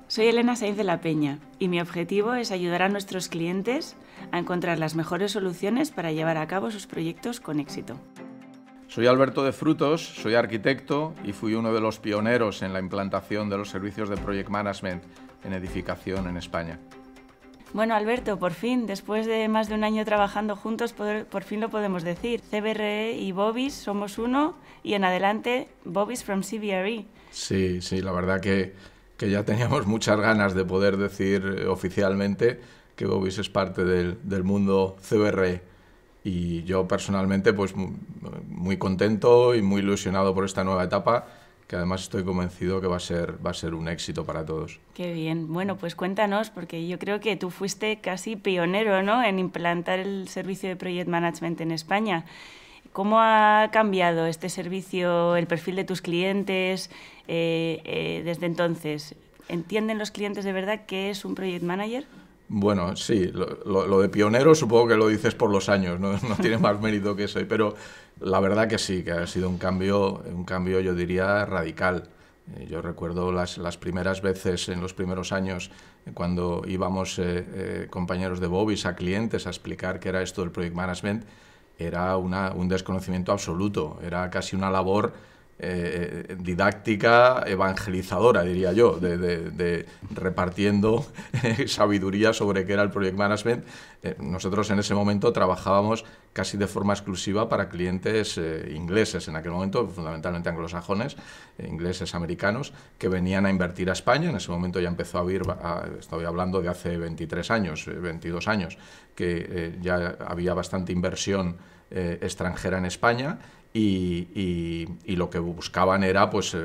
Soy Elena Sainz de la Peña y mi objetivo es ayudar a nuestros clientes a encontrar las mejores soluciones para llevar a cabo sus proyectos con éxito. Soy Alberto de Frutos, soy arquitecto y fui uno de los pioneros en la implantación de los servicios de Project Management en edificación en España. Bueno, Alberto, por fin, después de más de un año trabajando juntos, por fin lo podemos decir. CBRE y Bobis somos uno y en adelante Bobis from CBRE. Sí, la verdad que ya teníamos muchas ganas de poder decir oficialmente que Bobis es parte del mundo CBRE. Y yo personalmente pues muy contento y muy ilusionado por esta nueva etapa, que además estoy convencido que va a ser un éxito para todos. Qué bien. Bueno, pues cuéntanos, porque yo creo que tú fuiste casi pionero, ¿no?, en implantar el servicio de Project Management en España. ¿Cómo ha cambiado este servicio, el perfil de tus clientes desde entonces? ¿Entienden los clientes de verdad qué es un Project Manager? Bueno, sí, lo de pionero supongo que lo dices por los años, no tiene más mérito que eso, pero la verdad que sí, que ha sido un cambio yo diría radical. Yo recuerdo las primeras veces, en los primeros años, cuando íbamos compañeros de Bobis a clientes a explicar qué era esto del Project Management, era un desconocimiento absoluto, era casi una labor didáctica, evangelizadora, diría yo, de repartiendo sabiduría sobre qué era el Project Management. Nosotros en ese momento trabajábamos casi de forma exclusiva para clientes ingleses, en aquel momento fundamentalmente anglosajones, ingleses, americanos, que venían a invertir a España. En ese momento ya empezó a haber, estoy hablando de hace 23 años, 22 años, que ya había bastante inversión extranjera en España. Y lo que buscaban era pues,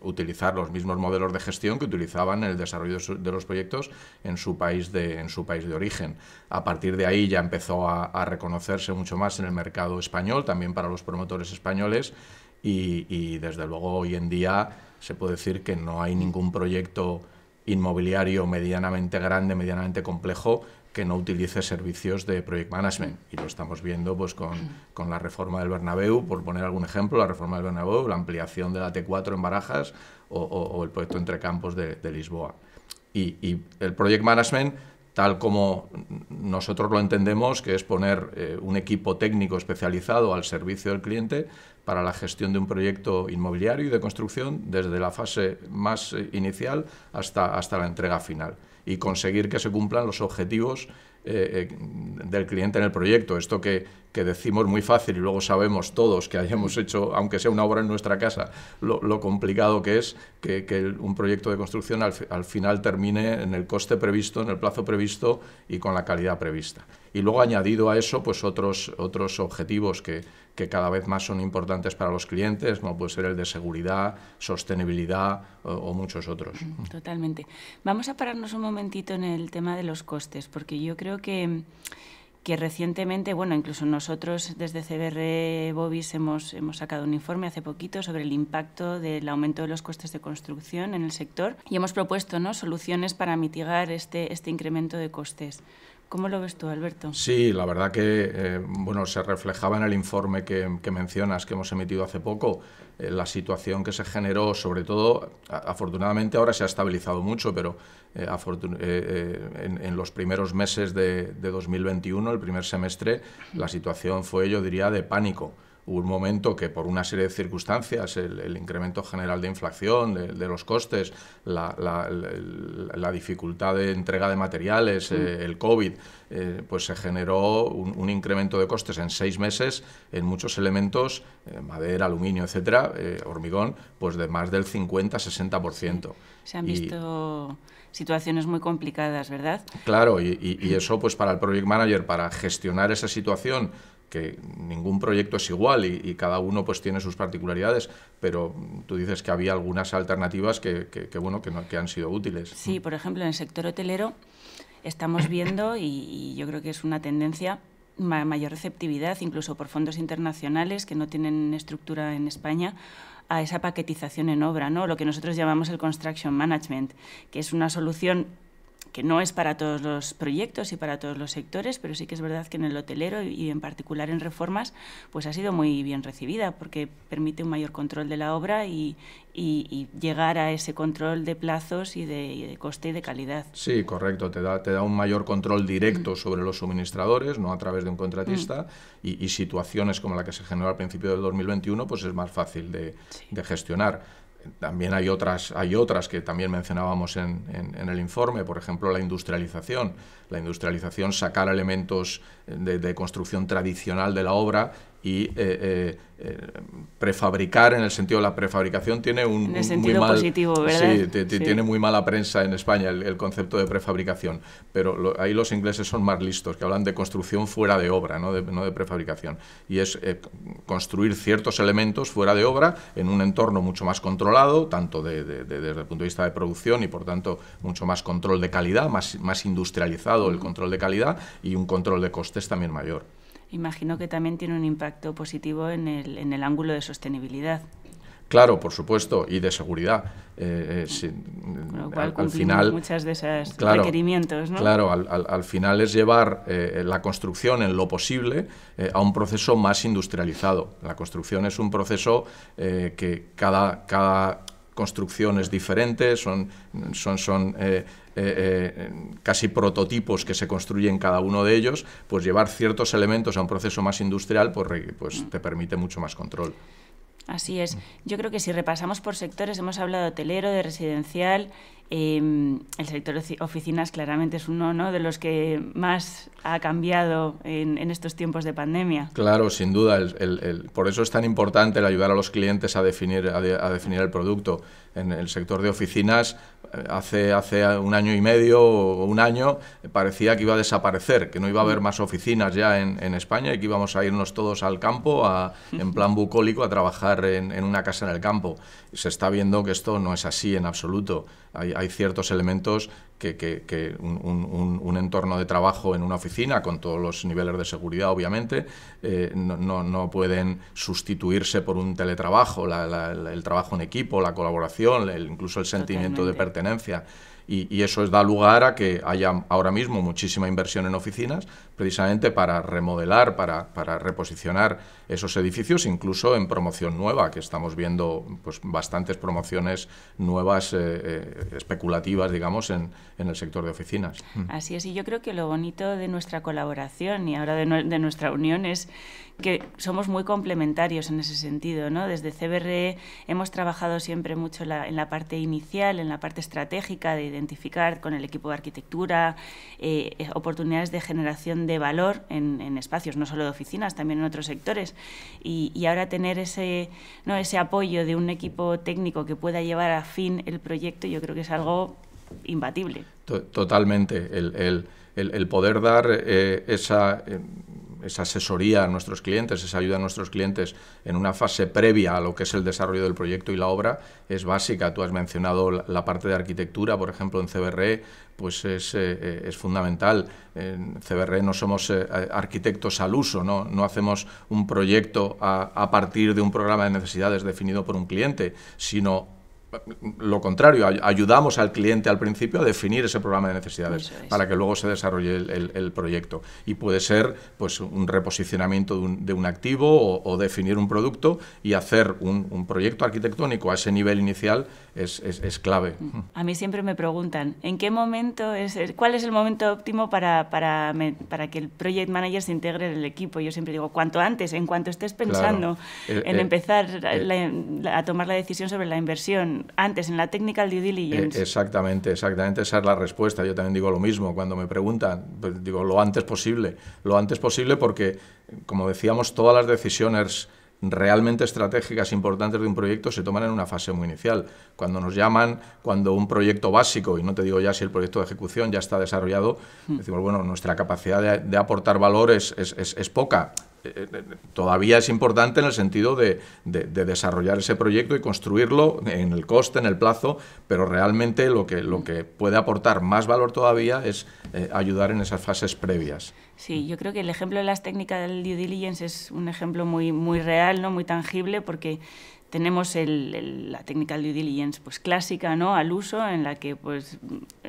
utilizar los mismos modelos de gestión que utilizaban en el desarrollo de los proyectos en su país de origen. A partir de ahí ya empezó a reconocerse mucho más en el mercado español, también para los promotores españoles, y desde luego hoy en día se puede decir que no hay ningún proyecto inmobiliario medianamente grande, medianamente complejo, que no utilice servicios de Project Management. Y lo estamos viendo pues, con la reforma del Bernabéu, por poner algún ejemplo, la reforma del Bernabéu, la ampliación de la T4 en Barajas o el proyecto Entre Campos de Lisboa. Y el Project Management, tal como nosotros lo entendemos, que es poner un equipo técnico especializado al servicio del cliente para la gestión de un proyecto inmobiliario y de construcción desde la fase más inicial hasta la entrega final, y conseguir que se cumplan los objetivos del cliente en el proyecto. Esto que decimos muy fácil y luego sabemos todos que hayamos hecho, aunque sea una obra en nuestra casa, lo complicado que es que un proyecto de construcción al final termine en el coste previsto, en el plazo previsto y con la calidad prevista. Y luego añadido a eso pues otros objetivos que cada vez más son importantes para los clientes, como puede ser el de seguridad, sostenibilidad o muchos otros. Totalmente. Vamos a pararnos un momentito en el tema de los costes, porque yo creo que recientemente, bueno, incluso nosotros desde CBRE Bobis hemos sacado un informe hace poquito sobre el impacto del aumento de los costes de construcción en el sector y hemos propuesto, ¿no?, soluciones para mitigar este incremento de costes. ¿Cómo lo ves tú, Alberto? Sí, la verdad que bueno, se reflejaba en el informe que mencionas, que hemos emitido hace poco, la situación que se generó, sobre todo, afortunadamente ahora se ha estabilizado mucho, pero en los primeros meses de 2021, el primer semestre, la situación fue, yo diría, de pánico. Hubo un momento que por una serie de circunstancias, el incremento general de inflación, de los costes, la dificultad de entrega de materiales, el COVID, pues se generó un incremento de costes en 6 meses en muchos elementos, madera, aluminio, etcétera, hormigón, pues de más del 50-60%. Se han visto situaciones muy complicadas, ¿verdad? Claro, y eso pues para el Project Manager, para gestionar esa situación, que ningún proyecto es igual y cada uno pues tiene sus particularidades, pero tú dices que había algunas alternativas que han sido útiles. Sí, por ejemplo, en el sector hotelero estamos viendo, y yo creo que es una tendencia, mayor receptividad, incluso por fondos internacionales que no tienen estructura en España, a esa paquetización en obra, ¿no?, lo que nosotros llamamos el construction management, que es una solución que no es para todos los proyectos y para todos los sectores, pero sí que es verdad que en el hotelero y en particular en reformas, pues ha sido muy bien recibida porque permite un mayor control de la obra y llegar a ese control de plazos y de coste y de calidad. Sí, correcto. Te da un mayor control directo sobre los suministradores, no a través de un contratista, y situaciones como la que se generó al principio del 2021, pues es más fácil de gestionar. También hay otras que también mencionábamos en el informe, por ejemplo, la industrialización. La industrialización, sacar elementos de construcción tradicional de la obra y prefabricar, en el sentido de la prefabricación tiene un muy mal, positivo, ¿verdad? Sí, tiene muy mala prensa en España el concepto de prefabricación, pero ahí los ingleses son más listos, que hablan de construcción fuera de obra, no de prefabricación, y es construir ciertos elementos fuera de obra en un entorno mucho más controlado, tanto desde el punto de vista de producción y por tanto mucho más control de calidad, más industrializado el control de calidad y un control de costes también mayor. Imagino que también tiene un impacto positivo en el ángulo de sostenibilidad. Claro, por supuesto, y de seguridad. Con lo cual al final, muchas de esos requerimientos, ¿no? Claro, al final es llevar la construcción en lo posible a un proceso más industrializado. La construcción es un proceso que cada construcción es diferente, son casi prototipos que se construyen cada uno de ellos, pues llevar ciertos elementos a un proceso más industrial pues te permite mucho más control. Así es. Yo creo que si repasamos por sectores, hemos hablado de hotelero, de residencial. El sector de oficinas claramente es uno, ¿no?, de los que más ha cambiado en estos tiempos de pandemia. Claro, sin duda. Por eso es tan importante el ayudar a los clientes a definir el producto. En el sector de oficinas, hace un año y medio o un año, parecía que iba a desaparecer, que no iba a haber más oficinas ya en España y que íbamos a irnos todos al campo, en plan bucólico, a trabajar en una casa en el campo. Se está viendo que esto no es así en absoluto. Hay ciertos elementos que un entorno de trabajo en una oficina, con todos los niveles de seguridad, obviamente, no pueden sustituirse por un teletrabajo, el trabajo en equipo, la colaboración, incluso el sentimiento de pertenencia. Y eso da lugar a que haya ahora mismo muchísima inversión en oficinas, precisamente para remodelar, para reposicionar esos edificios, incluso en promoción nueva, que estamos viendo pues bastantes promociones nuevas, especulativas, digamos, en el sector de oficinas. Así es, y yo creo que lo bonito de nuestra colaboración y ahora de nuestra unión es que somos muy complementarios en ese sentido, ¿no? Desde CBRE hemos trabajado siempre mucho en la parte inicial, en la parte estratégica, de identificar con el equipo de arquitectura oportunidades de generación de valor en espacios, no solo de oficinas, también en otros sectores. Y ahora tener ese apoyo de un equipo técnico que pueda llevar a fin el proyecto, yo creo que es algo imbatible. Totalmente. El poder dar esa asesoría a nuestros clientes, esa ayuda a nuestros clientes en una fase previa a lo que es el desarrollo del proyecto y la obra es básica. Tú has mencionado la parte de arquitectura, por ejemplo, en CBRE, pues es fundamental. En CBRE no somos arquitectos al uso, no hacemos un proyecto a partir de un programa de necesidades definido por un cliente, sino lo contrario, ayudamos al cliente al principio a definir ese programa de necesidades para que luego se desarrolle el proyecto. Y puede ser pues un reposicionamiento de un activo o definir un producto, y hacer un proyecto arquitectónico a ese nivel inicial es clave. A mí siempre me preguntan, ¿cuál es el momento óptimo para que el project manager se integre en el equipo? Yo siempre digo, cuanto antes, en cuanto estés pensando en empezar a tomar la decisión sobre la inversión, antes, en la technical due diligence. Exactamente, esa es la respuesta. Yo también digo lo mismo cuando me preguntan, pues digo lo antes posible porque, como decíamos, todas las decisiones realmente estratégicas importantes de un proyecto se toman en una fase muy inicial. Cuando nos llaman, cuando un proyecto básico, y no te digo ya si el proyecto de ejecución ya está desarrollado, decimos, bueno, nuestra capacidad de aportar valor es poca. Todavía es importante en el sentido de desarrollar ese proyecto y construirlo en el coste, en el plazo, pero realmente lo que puede aportar más valor todavía es ayudar en esas fases previas. Sí, yo creo que el ejemplo de las técnicas del due diligence es un ejemplo muy, muy real, ¿no?, muy tangible, porque Tenemos la technical due diligence pues clásica, ¿no?, al uso, en la que pues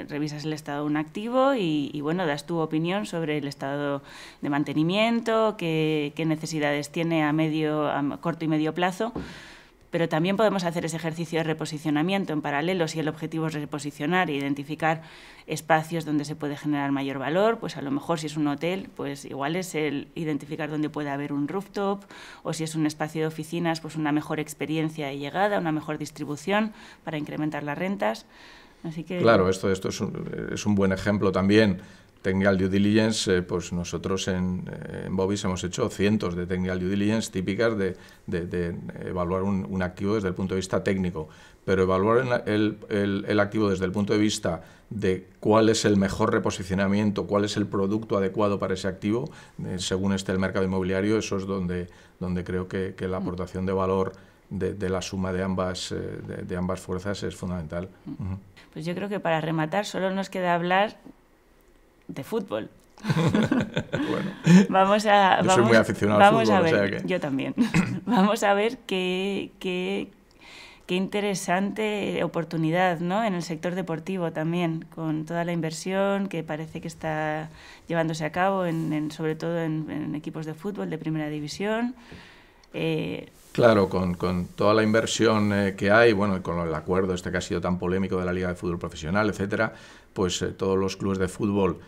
revisas el estado de un activo y bueno, das tu opinión sobre el estado de mantenimiento, qué necesidades tiene a corto y medio plazo. Pero también podemos hacer ese ejercicio de reposicionamiento en paralelo si el objetivo es reposicionar e identificar espacios donde se puede generar mayor valor. Pues a lo mejor si es un hotel, pues igual es el identificar dónde puede haber un rooftop, o si es un espacio de oficinas, pues una mejor experiencia de llegada, una mejor distribución para incrementar las rentas. Así que... Claro, esto es un buen ejemplo también. Technical Due Diligence, pues nosotros en Bovis hemos hecho cientos de Technical Due Diligence típicas de evaluar un activo desde el punto de vista técnico, pero evaluar el activo desde el punto de vista de cuál es el mejor reposicionamiento, cuál es el producto adecuado para ese activo, según esté el mercado inmobiliario, eso es donde creo que la aportación de valor de la suma de ambas fuerzas es fundamental. Pues yo creo que para rematar solo nos queda hablar de fútbol. Bueno, yo soy muy aficionado al fútbol, a ver, o sea que... Yo también. Vamos a ver qué interesante oportunidad, ¿no?, en el sector deportivo también, con toda la inversión que parece que está llevándose a cabo, sobre todo en equipos de fútbol de primera división. Claro, con toda la inversión que hay, bueno, y con el acuerdo que ha sido tan polémico de la Liga de Fútbol Profesional, etcétera, pues todos los clubes de fútbol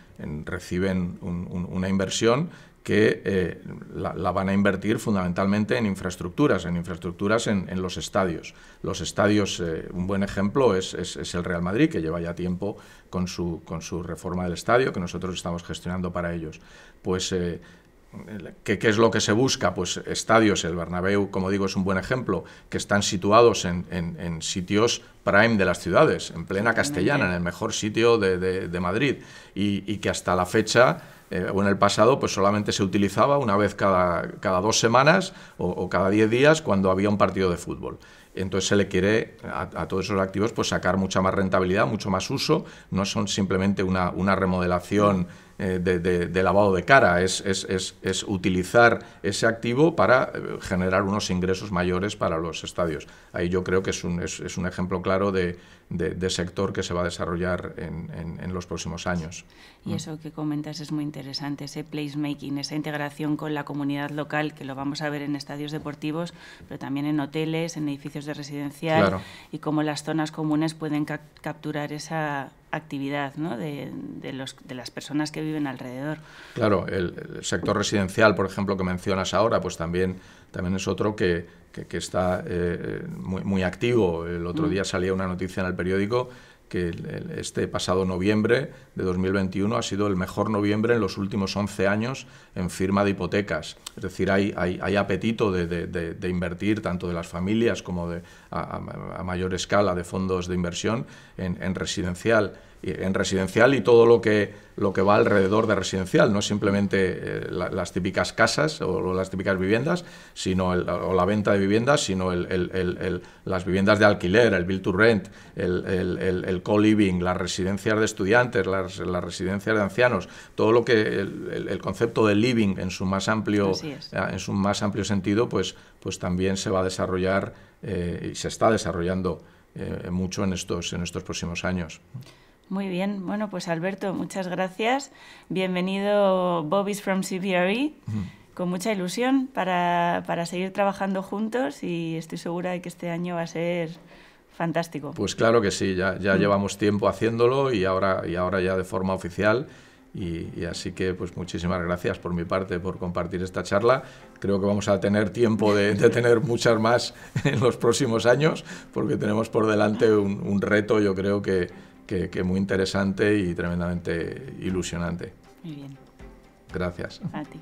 reciben una inversión que la van a invertir fundamentalmente en infraestructuras en los estadios. Los estadios, un buen ejemplo es el Real Madrid, que lleva ya tiempo con su reforma del estadio, que nosotros estamos gestionando para ellos. Pues... ¿Qué es lo que se busca? Pues estadios, el Bernabéu, como digo, es un buen ejemplo, que están situados en sitios prime de las ciudades, en plena Castellana, en el mejor sitio de Madrid, y que hasta la fecha, o en el pasado, pues solamente se utilizaba una vez cada 2 semanas o cada 10 días cuando había un partido de fútbol. Entonces se le quiere a todos esos activos pues sacar mucha más rentabilidad, mucho más uso, no son simplemente una remodelación de lavado de cara, es utilizar ese activo para generar unos ingresos mayores para los estadios. Ahí yo creo que es un ejemplo claro de sector que se va a desarrollar en los próximos años. Y eso que comentas es muy interesante, ese placemaking, esa integración con la comunidad local, que lo vamos a ver en estadios deportivos, pero también en hoteles, en edificios de residencial, claro, y cómo las zonas comunes pueden capturar esa actividad, ¿no?, de las personas que viven alrededor. Claro, el sector residencial, por ejemplo, que mencionas ahora, pues también es otro que está muy activo. El otro día salía una noticia en el periódico que este pasado noviembre de 2021 ha sido el mejor noviembre en los últimos 11 años en firma de hipotecas. Es decir, hay apetito de invertir, tanto de las familias como a mayor escala de fondos de inversión en residencial. Y todo lo que va alrededor de residencial, no simplemente las típicas casas o las típicas viviendas, o la venta de viviendas, sino las viviendas de alquiler, el build to rent, el co-living, las residencias de estudiantes, las residencias de ancianos, todo lo que el concepto de living en su más amplio sentido, pues también se va a desarrollar y se está desarrollando mucho en estos próximos años. Muy bien, bueno, pues Alberto, muchas gracias. Bienvenido Bovis from CBRE, con mucha ilusión para seguir trabajando juntos, y estoy segura de que este año va a ser fantástico. Pues claro que sí, ya llevamos tiempo haciéndolo y ahora ya de forma oficial. Y así que pues muchísimas gracias por mi parte por compartir esta charla. Creo que vamos a tener tiempo de tener muchas más en los próximos años, porque tenemos por delante un reto, yo creo que muy interesante y tremendamente ilusionante. Muy bien. Gracias. A ti.